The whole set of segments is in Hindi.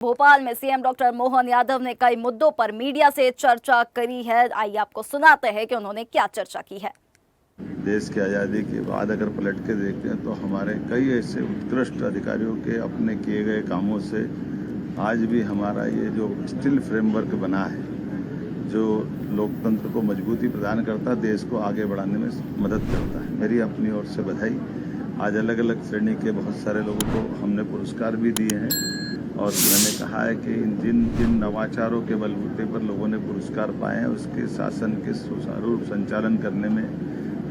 भोपाल में सीएम डॉक्टर मोहन यादव ने कई मुद्दों पर मीडिया से चर्चा करी है। आइए आपको सुनाते हैं कि उन्होंने क्या चर्चा की है। देश की आज़ादी के बाद अगर पलट के देखते हैं तो हमारे कई ऐसे उत्कृष्ट अधिकारियों के अपने किए गए कामों से आज भी हमारा ये जो स्टील फ्रेमवर्क बना है, जो लोकतंत्र को मजबूती प्रदान करता है, देश को आगे बढ़ाने में मदद करता है। मेरी अपनी ओर से बधाई। आज अलग अलग श्रेणी के बहुत सारे लोगों को हमने पुरस्कार भी दिए हैं और मैंने कहा है कि जिन जिन नवाचारों के बलबूते पर लोगों ने पुरस्कार पाए हैं उसके शासन के सुचारू संचालन करने में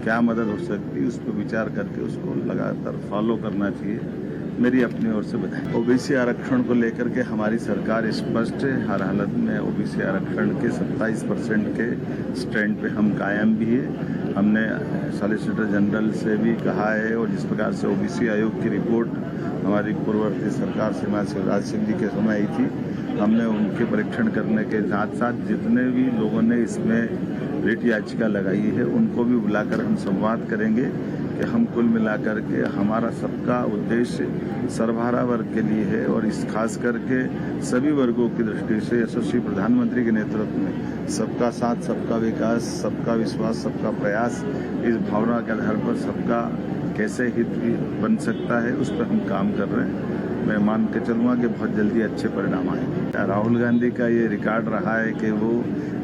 क्या मदद हो सकती है, उस पर विचार करके उसको लगातार फॉलो करना चाहिए। मेरी अपनी ओर से बधाई। ओबीसी आरक्षण को लेकर के हमारी सरकार स्पष्ट है। हर हालत में ओबीसी आरक्षण के 27% के स्टैंड पे हम कायम भी है। हमने सॉलिसिटर जनरल से भी कहा है और जिस प्रकार से ओबीसी आयोग की रिपोर्ट हमारी पूर्ववर्ती सरकार श्रीमान शिवराज सिंह जी के समय आई थी, हमने उनके परीक्षण करने के साथ साथ जितने भी लोगों ने इसमें रिट याचिका लगाई है उनको भी बुलाकर हम संवाद करेंगे कि हम कुल मिलाकर के हमारा सबका उद्देश्य सर्वहारा वर्ग के लिए है और इस खास करके सभी वर्गों की दृष्टि से यशस्वी प्रधानमंत्री के नेतृत्व में सबका साथ, सबका विकास, सबका विश्वास, सबका प्रयास, इस भावना के आधार पर सबका कैसे हित भी बन सकता है उस पर हम काम कर रहे हैं। मैं मान के चलूँगा कि बहुत जल्दी अच्छे परिणाम आएंगे। राहुल गांधी का ये रिकॉर्ड रहा है कि वो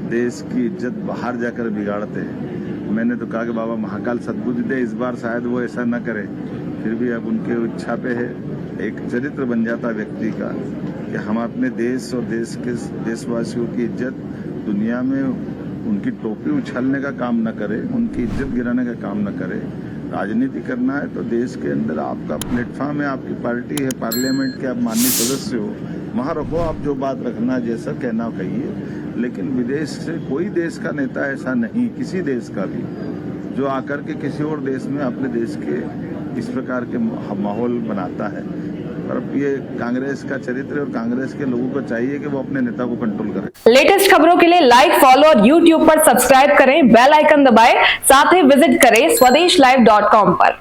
देश की इज्जत बाहर जाकर बिगाड़ते हैं। मैंने तो कहा कि बाबा महाकाल सद्बुद्धि दे, इस बार शायद वो ऐसा न करे, फिर भी अब उनके इच्छा पे है। एक चरित्र बन जाता व्यक्ति का कि हम अपने देश और देश के देशवासियों की इज्जत दुनिया में उनकी टोपी उछालने का काम न करे, उनकी इज्जत गिराने का काम न करे। राजनीति करना है तो देश के अंदर आपका प्लेटफॉर्म है, आपकी पार्टी है, पार्लियामेंट के आप माननीय सदस्य हो, वहाँ रखो, आप जो बात रखना जैसा कहना कहिए। लेकिन विदेश से कोई देश का नेता ऐसा नहीं, किसी देश का भी, जो आकर के किसी और देश में अपने देश के इस प्रकार के माहौल बनाता है। पर ये कांग्रेस का चरित्र और कांग्रेस के लोगों को चाहिए कि वो अपने नेता को कंट्रोल करें। लेटेस्ट खबरों के लिए लाइक, फॉलो और यूट्यूब पर सब्सक्राइब करें, बेल आइकन दबाएं, साथ ही विजिट करें swedishlive.com पर।